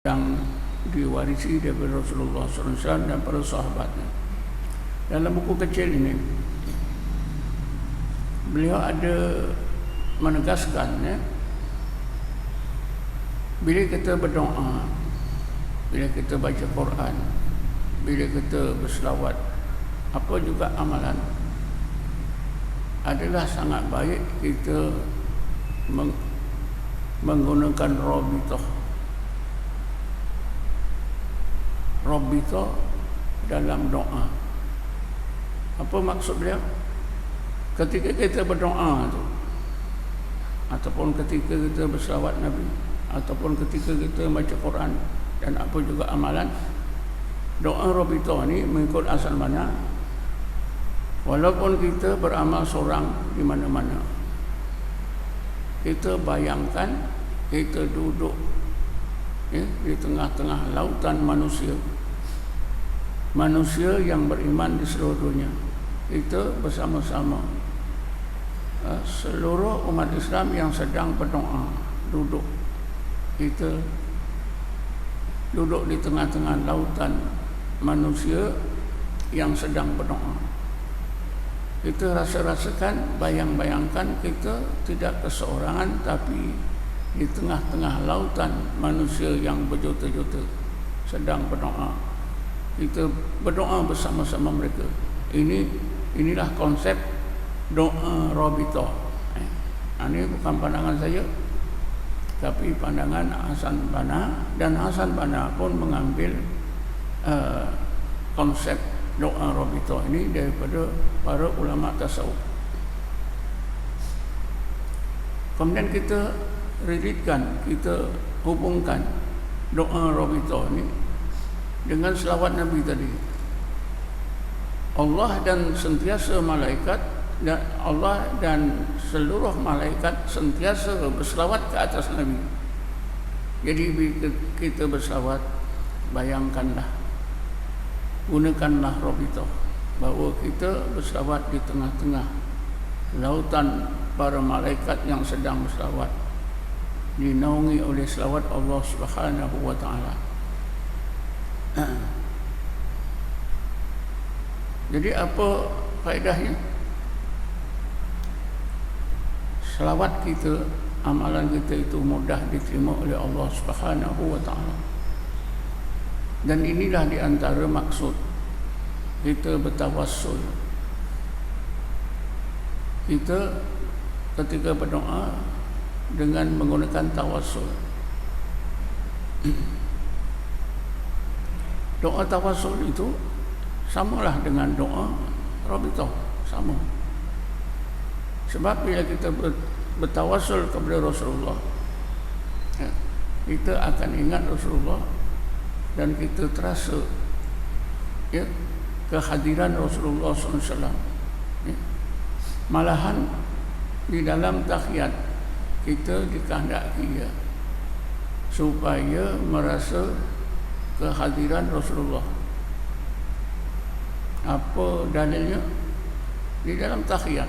yang diwarisi dari Rasulullah SAW dan para sahabatnya. Dalam buku kecil ini, beliau ada menegaskan, bila kita berdoa, bila kita baca Quran, bila kita berselawat, apa juga amalan, adalah sangat baik kita menggunakan Rabbito dalam doa. Apa maksud dia? Ketika kita berdoa tu, ataupun ketika kita berselawat Nabi, ataupun ketika kita baca Quran dan apa juga amalan, doa Rabbito ni mengikut asal mana, walaupun kita beramal seorang di mana-mana, kita bayangkan kita duduk di tengah-tengah lautan manusia yang beriman di seluruh dunia. Kita bersama-sama seluruh umat Islam yang sedang berdoa, duduk. Kita duduk di tengah-tengah lautan manusia yang sedang berdoa. Kita rasakan, bayangkan kita tidak keseorangan, tapi di tengah-tengah lautan manusia yang berjuta-juta sedang berdoa. Kita berdoa bersama-sama mereka. Inilah konsep doa Rabbito. Ini bukan pandangan saya, tapi pandangan Hasan Banna, dan Hasan Banna pun mengambil konsep doa Rabbito ini daripada para ulama tasawuf. Kemudian kita relitkan, kita hubungkan doa Rabbito ini dengan selawat Nabi tadi. Allah dan sentiasa malaikat, dan Allah dan seluruh malaikat sentiasa berselawat ke atas Nabi. Jadi bila kita berselawat, bayangkanlah, gunakanlah Rabbito, bahawa kita berselawat di tengah-tengah lautan para malaikat yang sedang berselawat, dinaungi oleh selawat Allah Subhanahu wa taala. Jadi apa faedahnya? Selawat kita, amalan kita itu mudah diterima oleh Allah Subhanahu wa taala. Dan inilah di antara maksud kita bertawassul. Kita ketika berdoa dengan menggunakan tawassul. Doa tawassul itu samalah dengan doa Rabbito, sama. Sebab bila kita bertawassul kepada Rasulullah, kita akan ingat Rasulullah dan kita terasa kehadiran Rasulullah SAW. Malahan di dalam tahiyat kita dikehendaki supaya merasa kehadiran Rasulullah. Apa dalilnya? Di dalam tahiyat,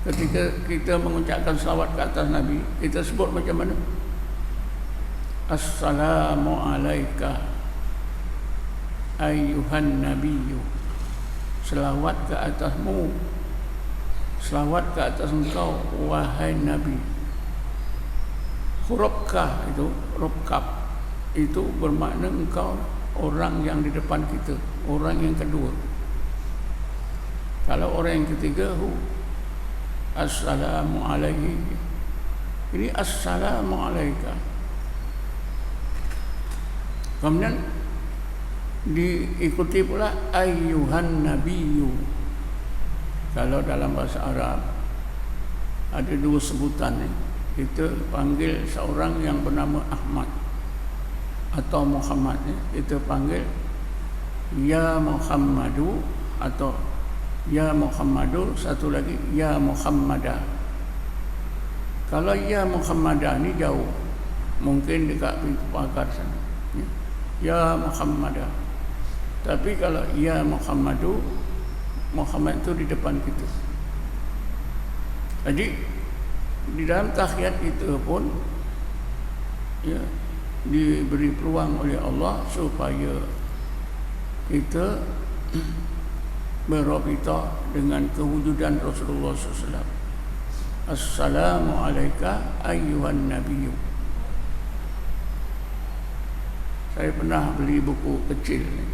ketika kita mengucapkan selawat ke atas Nabi, kita sebut macam mana? Assalamu alayka ayyuhan nabiyyu. Selawat ke atasmu, selawat ke atas engkau wahai Nabi. Huruf kaf itu, huruf kaf itu bermakna engkau orang yang di depan kita, orang yang kedua. Kalau orang yang ketiga, assalamu alaihi. Ini assalamu alaika. Kemudian diikuti pula ayyuhan nabiyyu. Kalau dalam bahasa Arab ada dua sebutan, kita panggil seorang yang bernama Ahmad atau Muhammad, kita panggil ya Muhammadu atau ya Muhammadu, satu lagi ya Muhammadah. Kalau ya Muhammadah ni jauh, mungkin dekat pintu pagar sana, ya Muhammadah. Tapi kalau ya Muhammadu, Muhammad itu di depan kita. Jadi di dalam tahiyat itu pun diberi peluang oleh Allah supaya kita berrabita dengan kewujudan Rasulullah SAW. Assalamualaikum ayyuhan nabiyyu. Saya pernah beli buku kecil ni,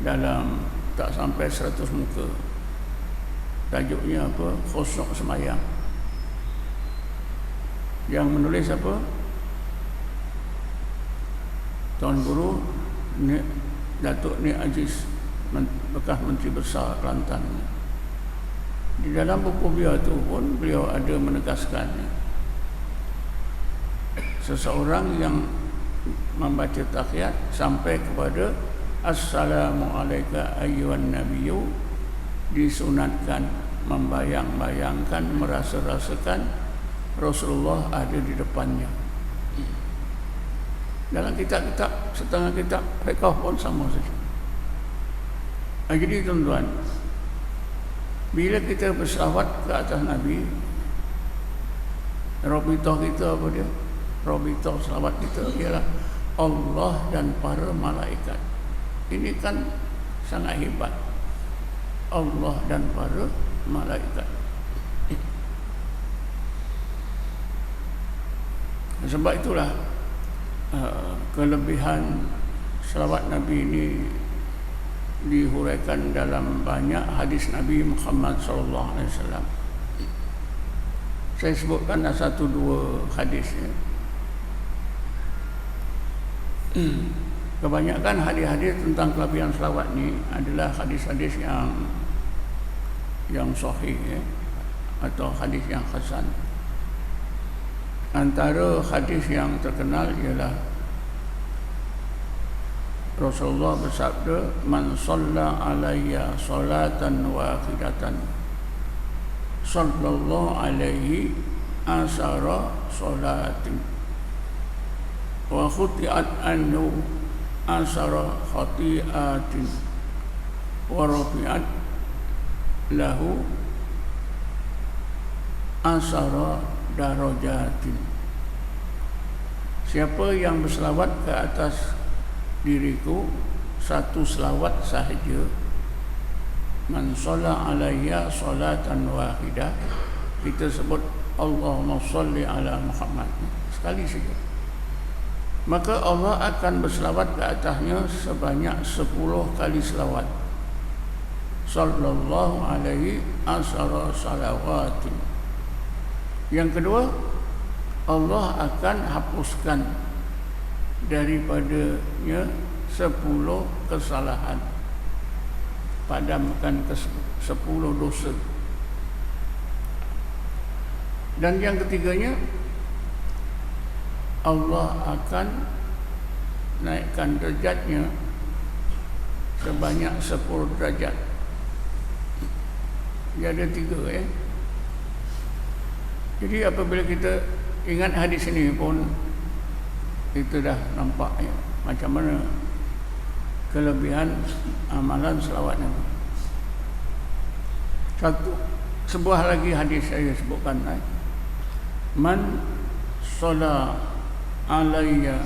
dalam tak sampai 100 muka. Tajuknya apa? Khusuk Semayang. Yang menulis apa? Tuan Guru Datuk Nik Aziz, bekas Menteri Besar Kelantan. Di dalam buku beliau tu pun beliau ada menegaskan, seseorang yang membaca tahiyat sampai kepada Assalamualaikum ayyuhan nabiyyu disunatkan membayang-bayangkan, merasa-rasakan Rasulullah ada di depannya. Dalam kitab-kitab, setengah kitab fiqh pun sama saja. Jadi tuan-tuan, bila kita berselawat ke atas Nabi, rabitah kita apa dia? Rabitah selawat kita ialah Allah dan para malaikat. Ini kan sangat hebat. Allah dan para malaikat. Sebab itulah kelebihan selawat Nabi ini dihuraikan dalam banyak hadis Nabi Muhammad SAW. Saya sebutkan satu dua hadisnya. Kebanyakan hadis-hadis tentang kelebihan selawat ni adalah hadis-hadis yang sahih, atau hadis yang hasan. Antara hadis yang terkenal ialah Rasulullah bersabda, "Man shalla alayya salatan wahidatan sallallahu alaihi asara salatin wa khuti'at anhu asara khati'atin wa rafi'at lahu asara darajatin." Siapa yang berselawat ke atas diriku satu selawat sahaja, man shalla alayya salatan wahidah, kita sebut Allahumma shalli ala Muhammad sekali saja, maka Allah akan berselawat ke atasnya sebanyak 10 kali selawat. Sallallahu alaihi asara salawatin. Yang kedua, Allah akan hapuskan daripadanya 10 kesalahan, padamkan ke 10 dosa. Dan yang ketiganya, Allah akan naikkan derajatnya sebanyak 10 derajat. Dia ada 3 Jadi apabila kita ingat hadis ini pun, kita dah nampak macam mana kelebihan amalan selawat Nabi. Sebuah lagi hadis saya sebutkan, man shalla alayya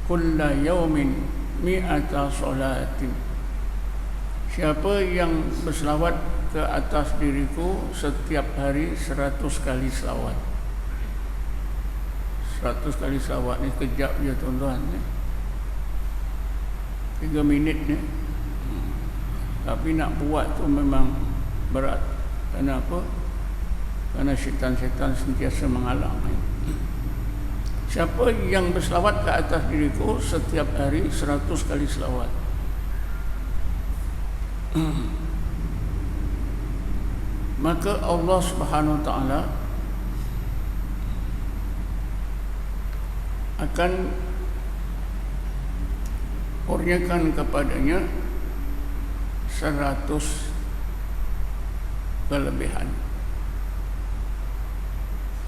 kulla yawmin mi'ata salatin. Siapa yang berselawat ke atas diriku setiap hari 100 kali selawat. 100 kali selawat ni kejap je tuan-tuan, 3 minit ni. Tapi nak buat tu memang berat. Kenapa? Kerana syaitan-syaitan sentiasa menghalang. Siapa yang berselawat ke atas diriku setiap hari 100 kali selawat, maka Allah Subhanahu Wa Taala akan kurniakan kepadanya 100 kelebihan.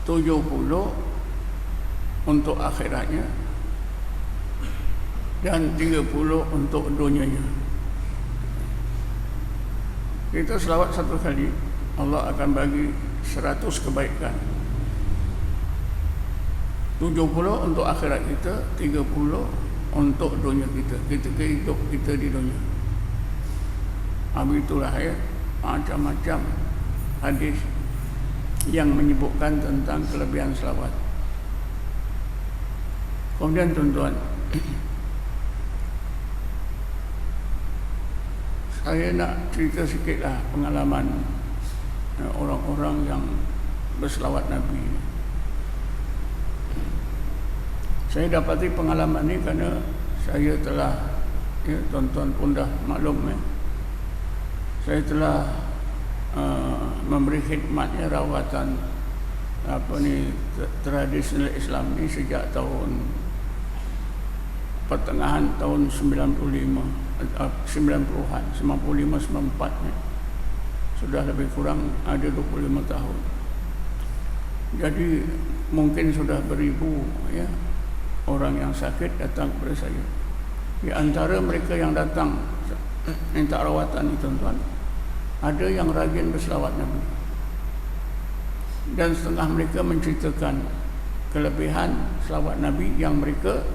70 untuk akhiratnya dan 30 untuk dunianya. Kita selawat 1 kali, Allah akan bagi 100 kebaikan. 70 untuk akhirat kita, 30 untuk dunia kita. Kita hidup kita di dunia. Habis itulah ya, macam-macam hadis yang menyebutkan tentang kelebihan selawat. Kemudian tuan-tuan, saya nak cerita sikitlah pengalaman orang-orang yang berselawat Nabi. Saya dapati pengalaman ini kerana saya telah, ya, tuan-tuan pun dah maklum, ya, saya telah memberi khidmatnya rawatan tradisional Islam ni sejak tahun pertengahan tahun 90-an, 95-94 ni. Sudah lebih kurang ada 25 tahun. Jadi mungkin sudah beribu, ya, orang yang sakit datang kepada saya. Di antara mereka yang datang minta rawatan ni, tuan-tuan, ada yang rajin berselawat Nabi. Dan setengah mereka menceritakan kelebihan selawat Nabi yang mereka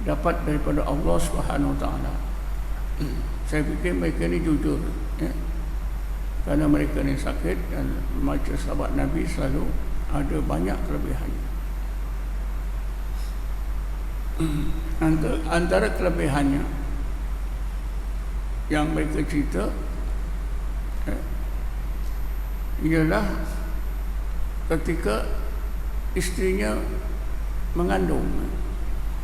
dapat daripada Allah Subhanahu Wa Taala. Saya fikir mereka ni jujur, ya, kerana mereka ni sakit dan membaca selawat Nabi selalu ada banyak kelebihannya. Antara kelebihannya yang mereka cerita ialah ketika isterinya mengandung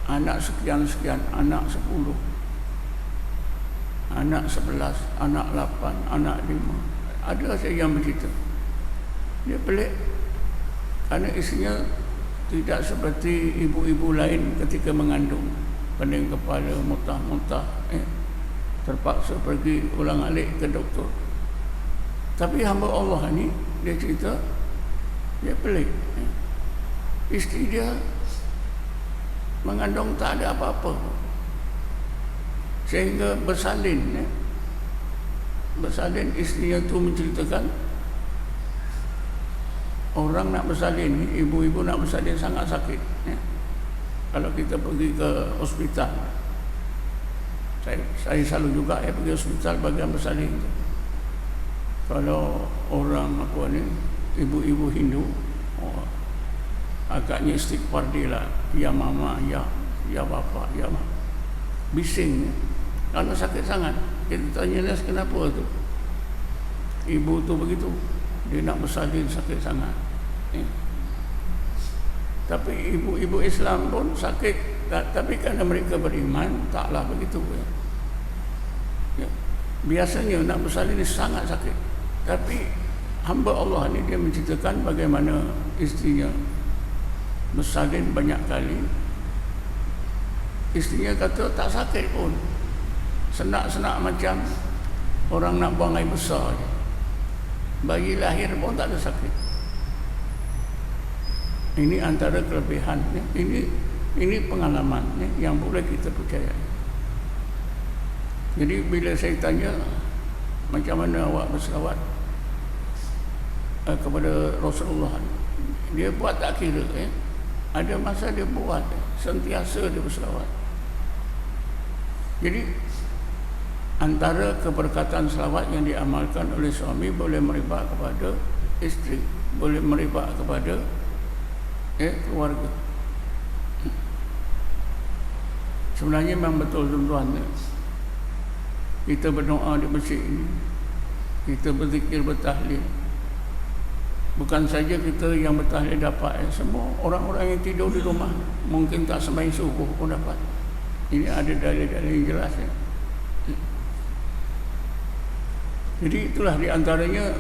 anak sekian-sekian, anak 10, anak 11, anak 8, anak 5. Ada saya yang bercerita, dia pelik kerana isterinya tidak seperti ibu-ibu lain ketika mengandung, pening kepala, muntah-muntah, terpaksa pergi ulang-alik ke doktor. Tapi hamba Allah ni, dia cerita, dia pelik. Isteri dia mengandung tak ada apa-apa, sehingga bersalin. Bersalin, isterinya tu menceritakan, orang nak bersalin, ibu-ibu nak bersalin sangat sakit. Kalau kita pergi ke hospital, saya selalu juga pergi hospital bagian bersalin tu. Kalau orang apa ni, ibu-ibu Hindu, agaknya istighfar dia lah, ya mama, ya bapa, ya mama. Bising, kalau sakit sangat. Kita tanya Nas, kenapa tu? Ibu tu begitu, dia nak bersalin sakit sangat. Tapi ibu-ibu Islam pun sakit, tapi kerana mereka beriman, taklah begitu. Biasanya nak bersalin ni sangat sakit. Tapi hamba Allah ni, dia menceritakan bagaimana isterinya bersalin banyak kali. Isterinya kata tak sakit pun, senak-senak macam orang nak buang air besar je. Bayi lahir pun tak ada sakit. Ini antara kelebihan, ini pengalaman yang boleh kita percaya. Jadi bila saya tanya macam mana awak berselawat kepada Rasulullah, dia buat tak kira. Ada masa dia buat, sentiasa dia berselawat. Jadi antara keberkatan selawat yang diamalkan oleh suami boleh merebak kepada isteri, boleh merebak kepada keluarga. Sebenarnya memang betul, tuan-tuan, kita berdoa di masjid ini, kita berzikir, bertahlil. Bukan saja kita yang bertahlil dapat, semua orang-orang yang tidur di rumah mungkin tak sembahyang subuh pun dapat. Ini ada dalil-dalil yang jelas. Jadi itulah di antaranya,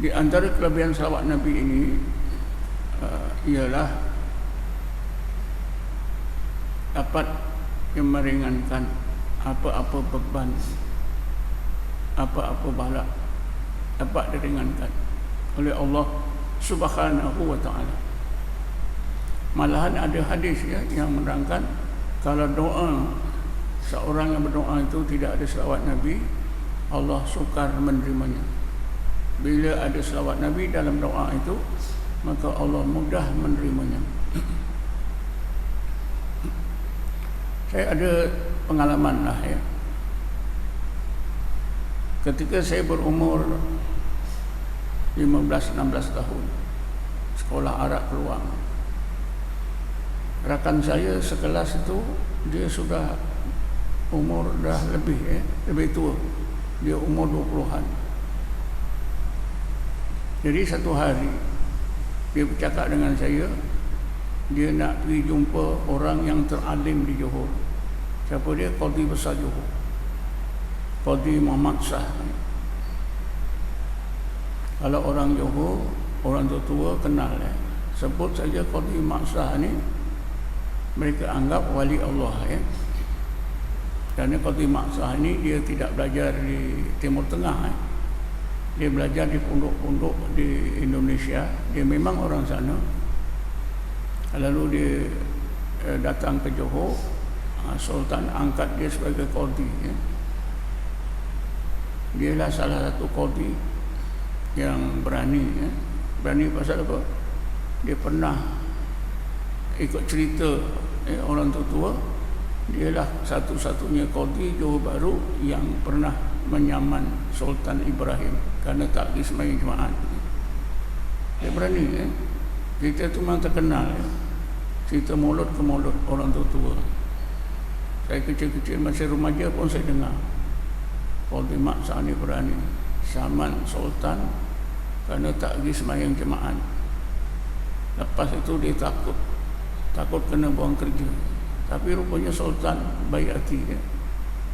di antara kelebihan selawat Nabi ini ialah dapat meringankan apa-apa beban, apa-apa bala, dapat diringankan oleh Allah Subhanahu Wa Taala. Malahan ada hadis yang menerangkan kalau doa seorang yang berdoa itu tidak ada selawat Nabi, Allah sukar menerimanya. Bila ada selawat Nabi dalam doa itu, maka Allah mudah menerimanya. Saya ada pengalaman lah ya. Ketika saya berumur 15-16 tahun, sekolah Arab Keluang, rakan saya sekelas itu dia sudah umur dah lebih tua, dia umur 20-an. Jadi satu hari dia bercakap dengan saya, dia nak pergi jumpa orang yang teralim di Johor. Siapa dia? Qadhi Besar Johor, Qadhi Muhammad Shah. Kalau orang Johor, orang tua kenal ya. Sebut saja Qadhi Muhammad Shah ni, mereka anggap wali Allah ya. Kerana Qadhi Muhammad Shah ni dia tidak belajar di Timur Tengah ya. Dia belajar di pondok-pondok di Indonesia. Dia memang orang sana. Lalu dia datang ke Johor, Sultan angkat dia sebagai qadhi ya. Dia lah salah satu qadhi yang berani ya. Berani pasal apa? Dia pernah ikut cerita orang tua, dia lah satu-satunya qadhi Johor Bahru yang pernah menyaman Sultan Ibrahim kerana tak pergi sembahyang Jumaat. Dia berani ya. Cerita tu memang terkenal ya. Cerita mulut ke mulut orang tua. Saya kecil-kecil masih remaja pun saya dengar Qadhi Mak Shah ni berani saman Sultan kerana tak pergi sembahyang jemaat. Lepas itu dia takut kena buang kerja. Tapi rupanya Sultan baik hati ya.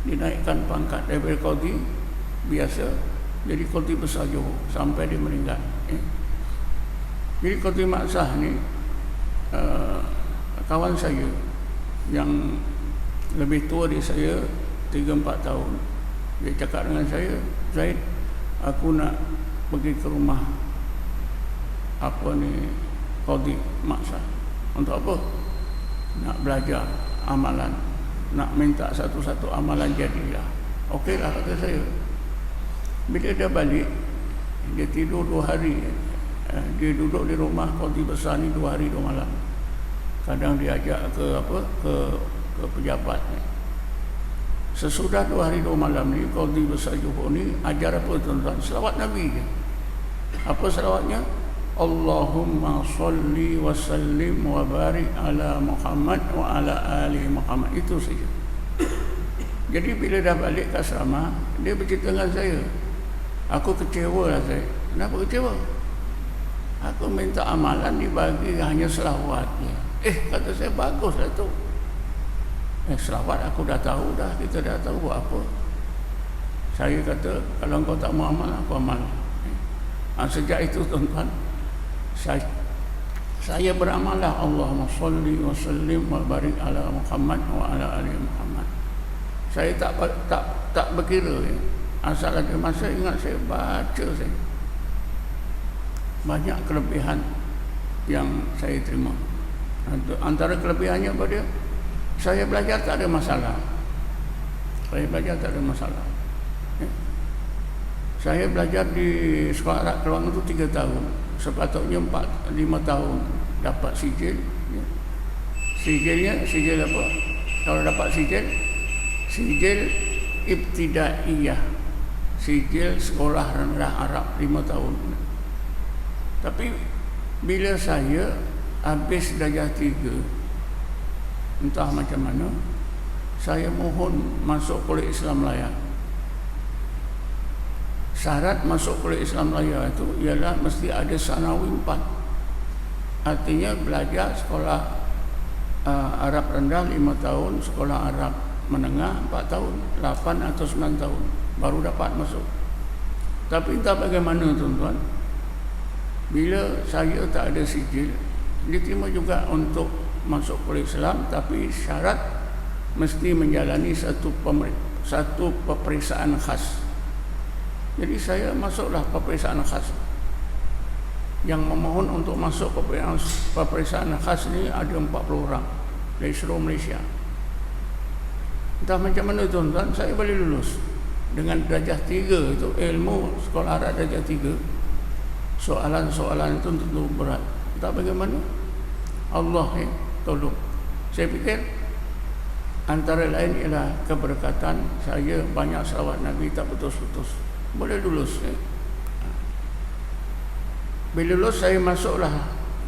Dinaikkan pangkat daripada qadhi biasa jadi Qadhi Besar Johor sampai dia meninggal ya. Jadi Qadhi Mak Shah ni kawan saya yang lebih tua dari saya 3-4 tahun. Dia cakap dengan saya, Zaid, aku nak pergi ke rumah Qadhi Mak Shah. Untuk apa? Nak belajar amalan, nak minta satu-satu amalan jadilah. Okeylah kata saya. Bila dia balik, dia tidur 2 hari. Dia duduk di rumah Qadhi Besar ni 2 hari 2 malam. Kadang dia ajak ke pejabat ni. Sesudah 2 hari 2 malam ni, Qadhi Besar Johor ni ajar apa tuan-tuan? Selawat Nabi je. Apa selawatnya? Allahumma salli wa sallim wa barik ala Muhammad wa ala ali Muhammad. Itu saja. Jadi bila dah balik ke asrama, dia bercerita dengan saya. Aku kecewa lah saya. Kenapa kecewa? Aku minta amalan dibagi hanya selawat je. Kata saya, baguslah tu. Selawat aku dah tahu dah. Kita dah tahu buat apa. Saya kata, kalau kau tak mau amal, aku amal. Sejak itu tuan-tuan, saya beramallah Allahumma salli wa sallim wa barik ala Muhammad wa ala ali Muhammad. Saya tak berkira ya. Asal ada masa ingat saya baca saya. Banyak kelebihan yang saya terima. Antara kelebihannya apa dia? Saya belajar tak ada masalah. Saya belajar di sekolah Arab Keluang itu 3 tahun. Sepatutnya 4-5 tahun dapat sijil ya. Sijil apa? Kalau dapat sijil ibtidaiyah, sijil sekolah rendah Arab 5 tahun. Tapi bila saya habis darjah 3, entah macam mana, saya mohon masuk Kuliah Islam Melayu. Syarat masuk Kuliah Islam Melayu itu ialah mesti ada sanawi 4. Artinya belajar sekolah Arab rendah 5 tahun, sekolah Arab menengah 4 tahun, 8 atau 9 tahun baru dapat masuk. Tapi entah bagaimana tuan-tuan, bila saya tak ada sijil, diterima juga untuk masuk Kuliah Islam, tapi syarat mesti menjalani satu peperiksaan khas. Jadi saya masuklah peperiksaan khas. Yang memohon untuk masuk peperiksaan khas ni ada 40 orang dari seluruh Malaysia. Entah macam mana tuan-tuan, saya boleh lulus dengan darjah 3 itu, ilmu sekolah Arab darjah 3. Soalan-soalan itu tentu berat. Tak bagaimana? Allah tolong. Saya fikir antara lain ialah keberkatan saya banyak salawat Nabi tak putus-putus. Boleh lulus. Bila lulus saya masuklah,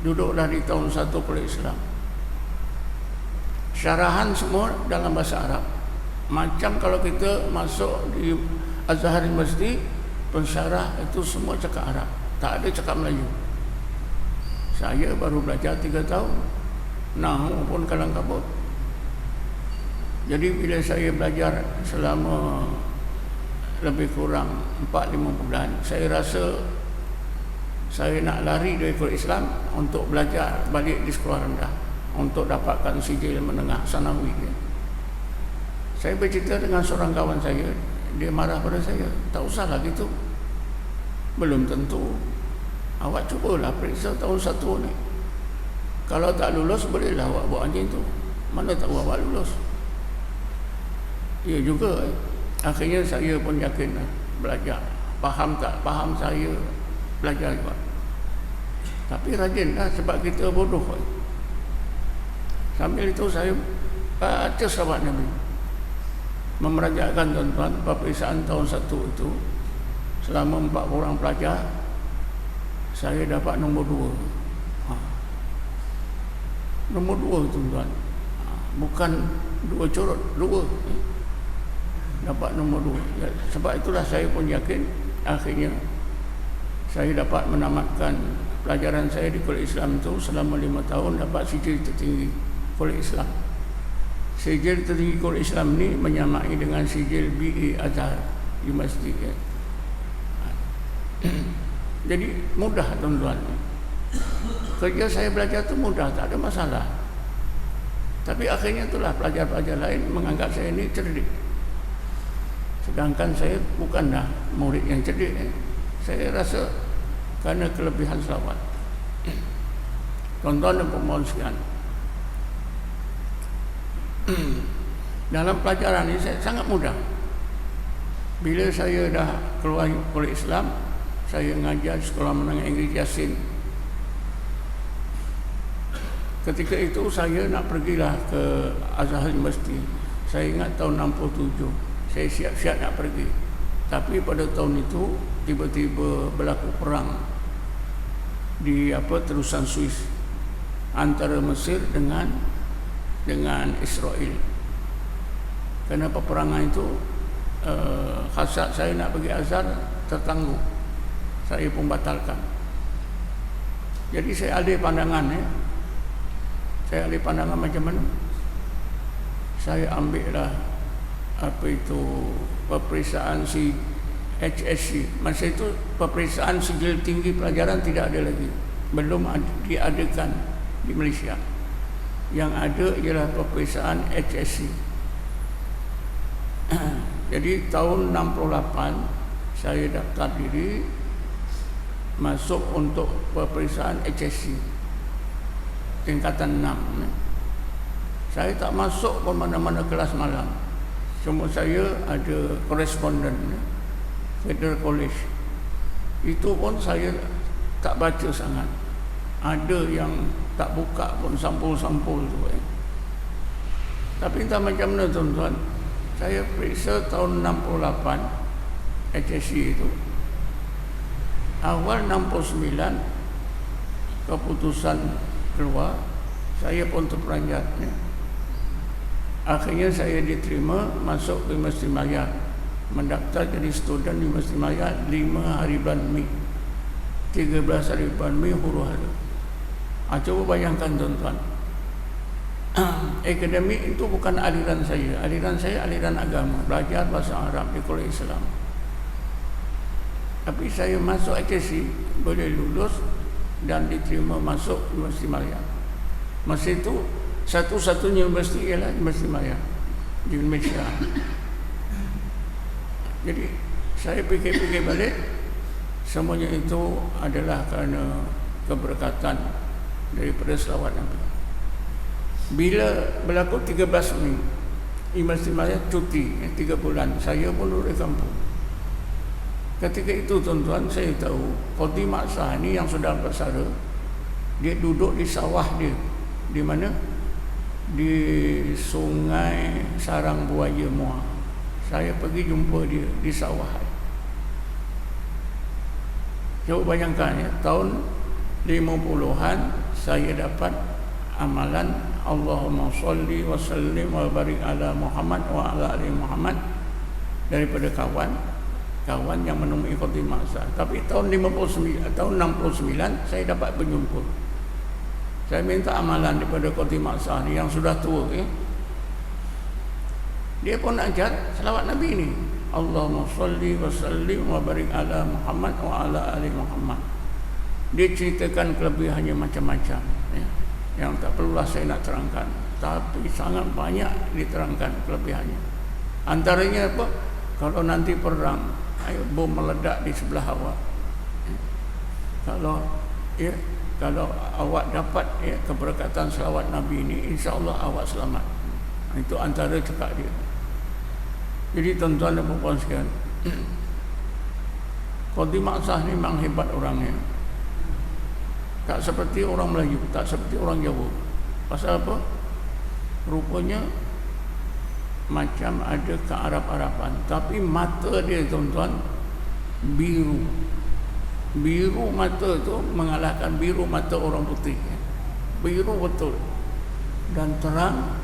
duduklah di tahun 1 kuliah Islam. Syarahan semua dalam bahasa Arab. Macam kalau kita masuk di Azhar University, pensyarah itu semua cakap Arab, tak ada cakap Melayu. Saya baru belajar 3 tahun, Nahu pun kalang kabut. Jadi bila saya belajar selama lebih kurang 4-5 bulan, saya rasa saya nak lari dari kuliah Islam untuk belajar balik di sekolah rendah, untuk dapatkan sijil menengah sanawi. Saya bercerita dengan seorang kawan saya, dia marah pada saya, tak usahlah gitu, belum tentu. Awak cubalah periksa tahun 1 ni, kalau tak lulus bolehlah awak buat anjing tu, mana tahu awak lulus. Ya juga. Akhirnya saya pun yakin belajar, faham tak faham saya belajar juga. Tapi rajinlah sebab kita bodoh. Sambil itu saya baca salawat Nabi, memerajakan tuan-tuan peperiksaan tahun 1 itu. Selama 4 orang pelajar, saya dapat nombor 2. Nombor 2 tuan-tuan, bukan 2 corot, 2 dapat nombor 2. Ya, sebab itulah saya pun yakin akhirnya saya dapat menamatkan pelajaran saya di kuliah Islam itu selama 5 tahun, dapat sijil tertinggi kuliah Islam. Sijil tertinggi kuliah Islam ni menyamai dengan sijil BA Azhar University. Jadi mudah tuan-tuan. Kerja saya belajar tu mudah, tak ada masalah. Tapi akhirnya itulah pelajar-pelajar lain menganggap saya ni cerdik. Sedangkan saya bukanlah murid yang cerdik. Saya rasa kerana kelebihan selawat. Tuan-tuan dan pemohon sekalian, dalam pelajaran ini saya sangat mudah. Bila saya dah keluar kuliah Islam, saya mengajar sekolah menengah Inggeris Yasin. Ketika itu saya nak pergilah ke Azhar University. Saya ingat tahun 67. Saya siap-siap nak pergi. Tapi pada tahun itu tiba-tiba berlaku perang di terusan Swiss antara Mesir dengan Israel. Kerana peperangan itu hasrat saya nak pergi Azhar tertangguh. Saya pun batalkan. Jadi saya alih pandangan. Saya alih pandangan macam mana? Saya ambillah peperiksaan si HSC. Masa itu peperiksaan sijil tinggi pelajaran tidak ada lagi, belum diadakan di Malaysia. Yang ada ialah peperiksaan HSC. Jadi tahun 68 saya daftar diri masuk untuk peperiksaan HSC tingkatan 6. Saya tak masuk ke mana-mana kelas malam. Cuma saya ada koresponden Federal College. Itu pun saya tak baca sangat. Ada yang tak buka pun sampul-sampul tu. Tapi entah macam mana tuan-tuan, saya periksa tahun 68 HSC itu. Awal 69 keputusan keluar, saya pun terperanjat. Akhirnya saya diterima masuk ke Universiti Malaya, mendaftar jadi student di Universiti Malaya 5 hari bulan Mei, 13 hari bulan Mei huru hara. Coba bayangkan tuan-tuan, akademik itu bukan aliran saya. Aliran saya aliran agama, belajar bahasa Arab di kuliah Islam. Tapi saya masuk HSC, boleh lulus dan diterima masuk Universiti Malaya. Masa itu satu-satunya universiti ialah Universiti Malaya di Malaysia. Jadi saya fikir-fikir balik, semuanya itu adalah kerana keberkatan daripada selawat Nabi. Bila berlaku 13 Mei, Universiti Malaya cuti 3 bulan, saya pun duduk di kampung. Ketika itu tuan-tuan, saya tahu Qadhi Maksah ni yang sudah bersara, Dia duduk di sawah dia. Di mana? Di sungai Sarang Buaya Muar. Saya pergi jumpa dia di sawah. Coba bayangkan ya, tahun 50-an saya dapat amalan Allahumma sholli wa sallim wa barik ala Muhammad wa ala ali Muhammad daripada kawan yang menemui Khotimah Azhar. Tapi tahun 69 saya dapat berjumpa. Saya minta amalan daripada Khotimah Azhar yang sudah tua ya. Dia pun ajar selawat Nabi ni. Allahumma sholli wa sallim wa barik ala Muhammad wa ala ali Muhammad. Dia ceritakan kelebihannya macam-macam ya. Yang tak perlulah saya nak terangkan, tapi sangat banyak diterangkan kelebihannya. Antaranya apa? Kalau nanti perang, bom meledak di sebelah awak. Kalau awak dapat keberkatan selawat Nabi ini, insya-Allah awak selamat. Itu antara cakap dia. Jadi tuan-tuan dan puan-puan sekalian, Khotimah Azhar ni memang hebat orangnya. Tak seperti orang Melayu, tak seperti orang Jawa. Pasal apa? Rupanya macam ada kearab-araban, tapi mata dia tuan-tuan biru. Biru mata tu mengalahkan biru mata orang putih. Biru betul dan terang,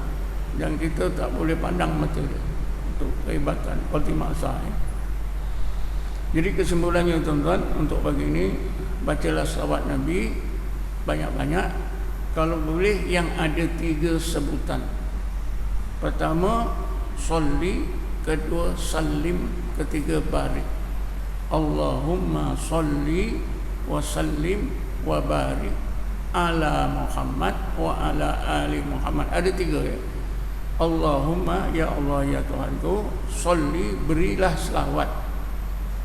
dan kita tak boleh pandang mata dia. Untuk kehebatan Khotimah Azhar. Jadi kesimpulannya tuan-tuan, untuk pagi ini bacalah selawat Nabi banyak-banyak. Kalau boleh yang ada 3 sebutan. Pertama sholli, kedua sallim, ketiga barik. Allahumma sholli wa sallim wa barik ala Muhammad wa ala ali Muhammad. Ada 3 ya. Allahumma, ya Allah ya Tuhanku, sholli, berilah selawat,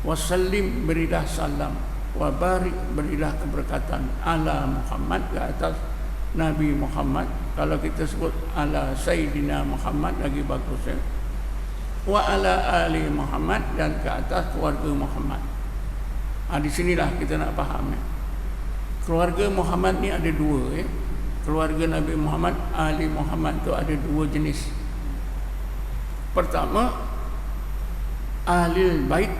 wa sallim, berilah salam, wa barik, berilah keberkatan ala Muhammad, ke atas Nabi Muhammad. Kalau kita sebut ala Sayyidina Muhammad lagi bagus ya. Wa ala ali Muhammad, dan ke atas keluarga Muhammad. Di sinilah kita nak faham ya. Keluarga Muhammad ni ada 2 ya. Keluarga Nabi Muhammad, ali Muhammad tu ada 2 jenis. Pertama, ahli bait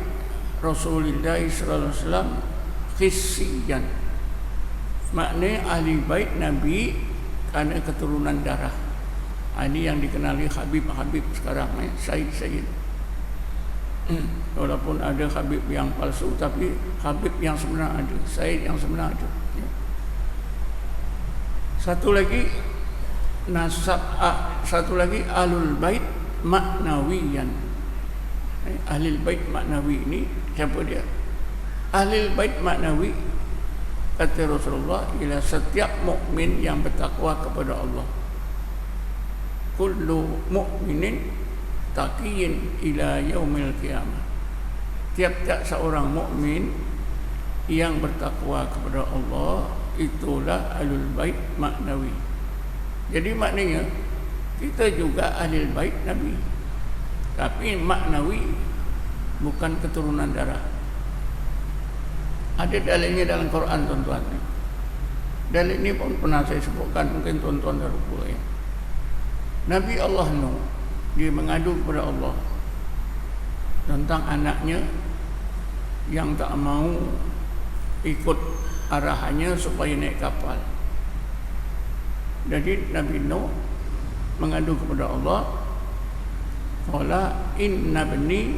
Rasulullah sallallahu alaihi wasallam khissiyan. Maknanya ahli bait Nabi kerana keturunan darah. Ini yang dikenali Habib sekarang ya, Sayyid. Walaupun ada Habib yang palsu, tapi Habib yang sebenar ada, Sayyid yang sebenar ada. Satu lagi ahlul bait maknawiyan. Ahlul bait maknawi ini siapa dia? Ahlul bait maknawi, kata Rasulullah, ialah setiap mukmin yang bertakwa kepada Allah. Kullu mu'minin taqiyin ila yaumil qiyamah. Tiap-tiap seorang mukmin yang bertakwa kepada Allah, itulah ahlul bait maknawi. Jadi maknanya kita juga ahlul bait Nabi, tapi maknawi, bukan keturunan darah. Ada dalilnya dalam Quran tuan-tuan. Dalil ini pun pernah saya sebutkan, mungkin tuan-tuan dah lupa ya. Nabi Allah Nuh, dia mengadu kepada Allah tentang anaknya yang tak mau ikut arahannya supaya naik kapal. Jadi Nabi Nuh mengadu kepada Allah, qala inna bni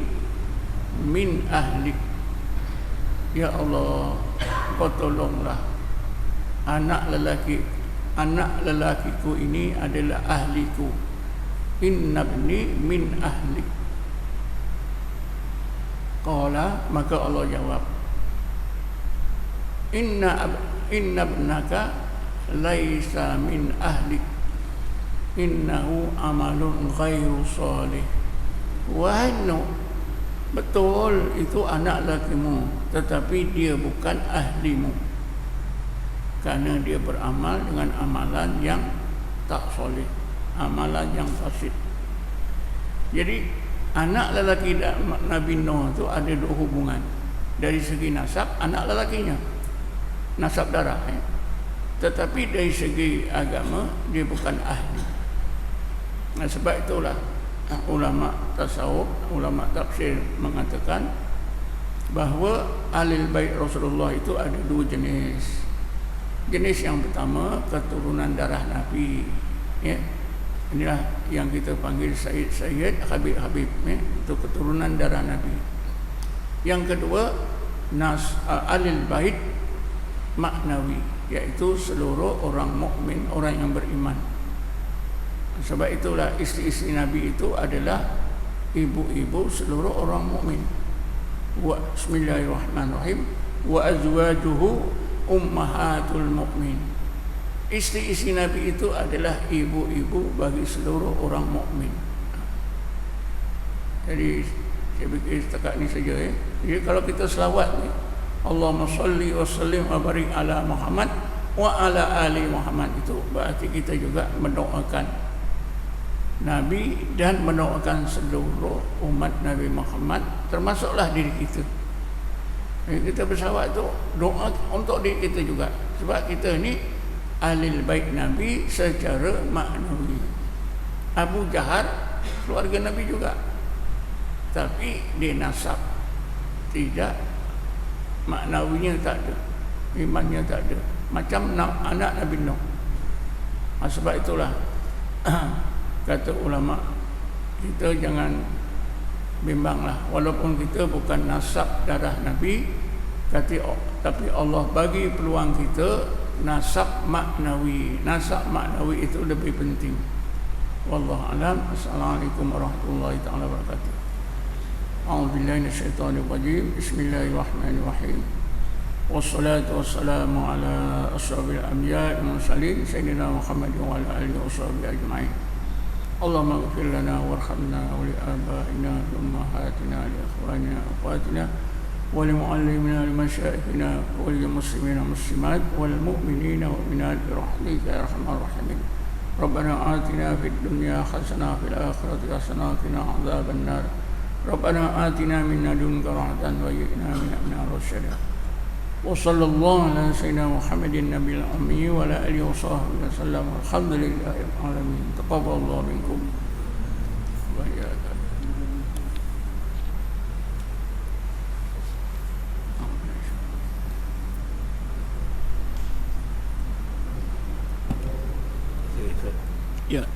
min ahlik. Ya Allah, kau tolonglah anak lelakiku ini adalah ahliku. Inna bni min ahlik. Qala, maka Allah jawab, Inna ibnaka laisa min ahlik, innahu amalun ghairu salih. Wahai Nuh, betul itu anak lakimu, tetapi dia bukan ahlimu, kerana dia beramal dengan amalan yang tak soleh, amalan yang fasid. Jadi anak lelaki Nabi Nuh itu ada 2 hubungan. Dari segi nasab, anak lelakinya nasab darah ya. tetapi dari segi agama dia bukan ahli. Nah, sebab itulah ulama tasawuf, ulama tafsir mengatakan bahawa ahli bait Rasulullah itu ada dua jenis. Jenis yang pertama keturunan darah Nabi, ya. Inilah yang kita panggil Sayyid, Habib, ya. Itu keturunan darah Nabi. Yang kedua ahli bait maknawi, iaitu seluruh orang mukmin, orang yang beriman. Sebab itulah isteri-isteri Nabi itu adalah ibu-ibu seluruh orang mukmin. Wa bismillahirrahmanirrahim wa azwajuhu ummahatul mukmin. Isteri-isteri Nabi itu adalah ibu-ibu bagi seluruh orang mukmin. Jadi saya fikir setakat ini saja, ya. Jadi kalau kita selawat ni, Allahumma salli wa sallim wa barik ala Muhammad wa ala ali Muhammad, itu berarti kita juga mendoakan Nabi dan mendoakan seluruh umat Nabi Muhammad, termasuklah diri kita. Jadi kita berselawat tu doa untuk diri kita juga, sebab kita ni ahli bait Nabi secara maknawi. Abu Jahal keluarga Nabi juga, tapi dia nasab tidak, maknawinya tak ada, imannya tak ada, macam anak Nabi Nuh. Sebab itulah kata ulama, kita jangan bimbanglah, walaupun kita bukan nasab darah Nabi, tapi Allah bagi peluang kita nasab maknawi. Nasab maknawi itu lebih penting. Wallahu a'lam. Assalamualaikum warahmatullahi taala wabarakatuh. A'udzubillahi minasyaitonir rajim. Bismillahirrahmanirrahim. Wassalatu wassalamu ala asyrafil anbiya'i wal mursalin sayyidina Muhammadin wa ala alihi washabbihi ajma'in. Allahumma ighfir lana warhamna wa li abaina wa ummahatina li ikhwanina wa akhwatina wa li muallimina li masyayikhina wa lil muslimina muslimat wal mu'minina wa mu'minat bi rahmatika ya arhamar rahimin. Rabbana atina fid dunya hasanah fil akhirati hasanah wa qina adzaban nar. Rabbana atina min ladunka rahmatan wa hayyi' min amrina rashada. Wa sallallahu ala sayyidina Muhammadin nabiyil ummi wa ala alihi wa sahbihi wasallam. Alhamdulillahi rabbil alamin. Taqabbalallahu minkum wa iyyakum. Ya.